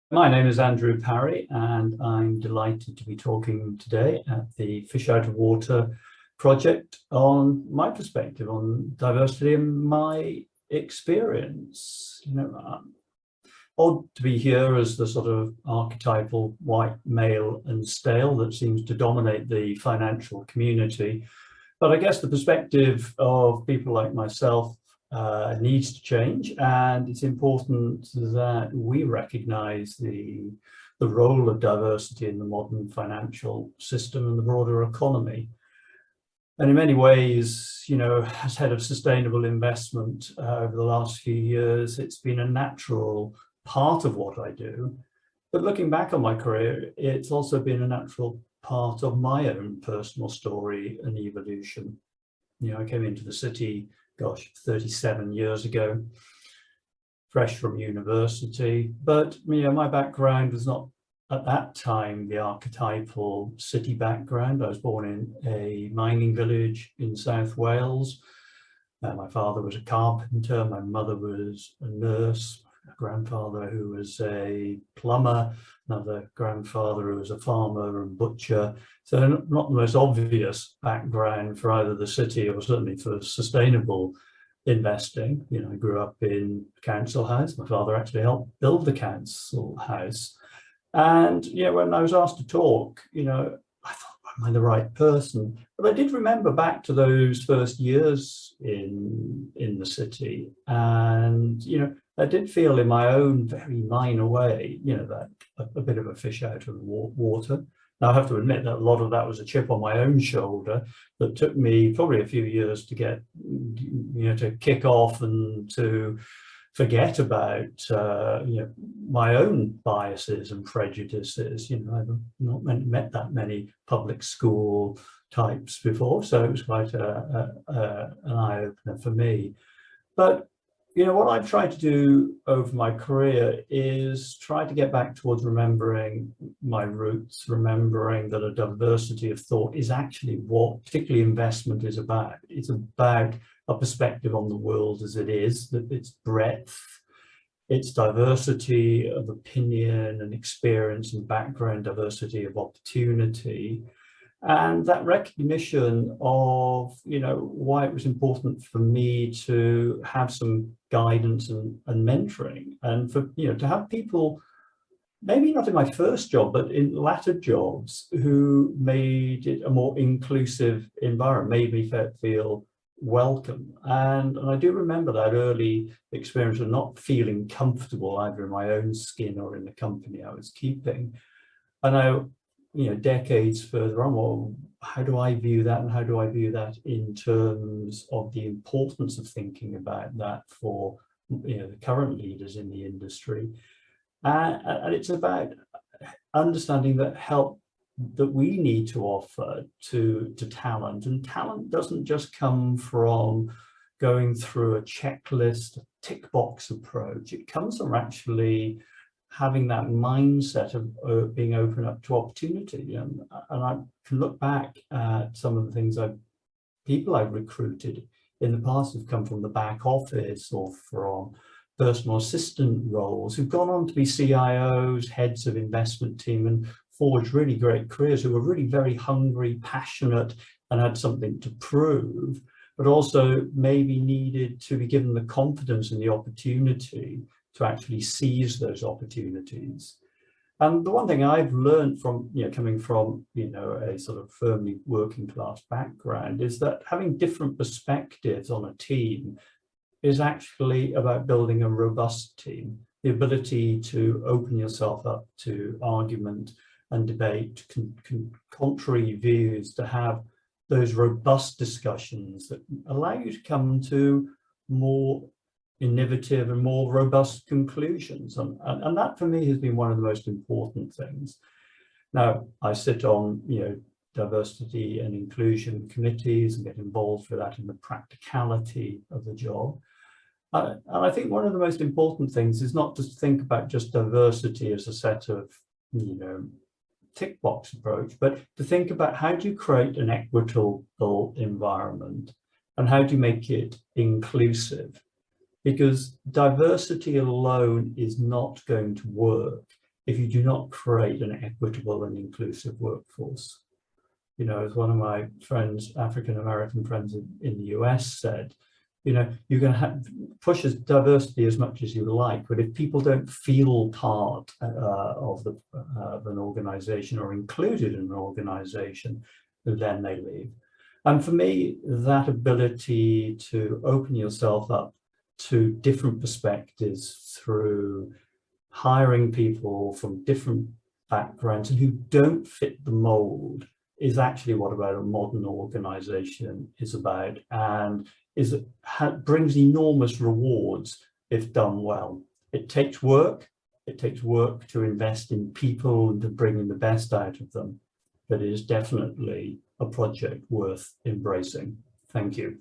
My name is Andrew Parry, and I'm delighted to be talking today at the Fish Out of Water project on my perspective on diversity and my experience. Odd to be here as the sort of archetypal white male and stale that seems to dominate the financial community. But I guess the perspective of people like myself needs to change, and it's important that we recognize the role of diversity in the modern financial system and the broader economy. And in many ways, as head of sustainable investment over the last few years, it's been a natural part of what I do. But looking back on my career, it's also been a natural part of my own personal story and evolution. I came into the city, 37 years ago, fresh from university. But, my background was not at that time the archetypal city background. I was born in a mining village in South Wales. My father was a carpenter, my mother was a nurse, a grandfather who was a plumber, another grandfather who was a farmer and butcher. So not the most obvious background for either the city or certainly for sustainable investing. I grew up in a council house. My father actually helped build the council house. And when I was asked to talk, I thought, am I the right person? But I did remember back to those first years in the city. And, I did feel in my own very minor way, that a bit of a fish out of the water. Now, I have to admit that a lot of that was a chip on my own shoulder that took me probably a few years to get, to kick off and to forget about, my own biases and prejudices. I've not met that many public school types before, so it was quite an eye-opener for me. But what I've tried to do over my career is try to get back towards remembering my roots, remembering that a diversity of thought is actually what particularly investment is about. It's about a perspective on the world as it is, that its breadth, its diversity of opinion and experience and background, diversity of opportunity. And that recognition of, why it was important for me to have some guidance and mentoring, and for, to have people, maybe not in my first job, but in latter jobs, who made it a more inclusive environment, made me feel welcome. And I do remember that early experience of not feeling comfortable either in my own skin or in the company I was keeping. And decades further on, well, how do I view that, and how do I view that in terms of the importance of thinking about that for the current leaders in the industry? And it's about understanding that help that we need to offer to talent, and talent doesn't just come from going through a checklist, a tick box approach. It comes from actually having that mindset of being open up to opportunity. And I can look back at some of the things people I've recruited in the past have come from the back office or from personal assistant roles, who've gone on to be CIOs, heads of investment team, and forged really great careers, who were really very hungry, passionate, and had something to prove, but also maybe needed to be given the confidence and the opportunity to actually seize those opportunities. And the one thing I've learned from, coming from, a sort of firmly working class background, is that having different perspectives on a team is actually about building a robust team. The ability to open yourself up to argument and debate, contrary views, to have those robust discussions that allow you to come to more innovative and more robust conclusions. And that for me has been one of the most important things. Now, I sit on, diversity and inclusion committees and get involved with that in the practicality of the job. And I think one of the most important things is not to think about just diversity as a set of, tick box approach, but to think about how do you create an equitable environment and how do you make it inclusive? Because diversity alone is not going to work if you do not create an equitable and inclusive workforce. You know, as one of my friends, African-American friends in the US said, you know, you can push diversity as much as you like, but if people don't feel part of an organization or included in an organization, then they leave. And for me, that ability to open yourself up to different perspectives through hiring people from different backgrounds and who don't fit the mold is actually what a modern organization is about, and brings enormous rewards if done well. It takes work. It takes work to invest in people and to bring in the best out of them, but it is definitely a project worth embracing. Thank you.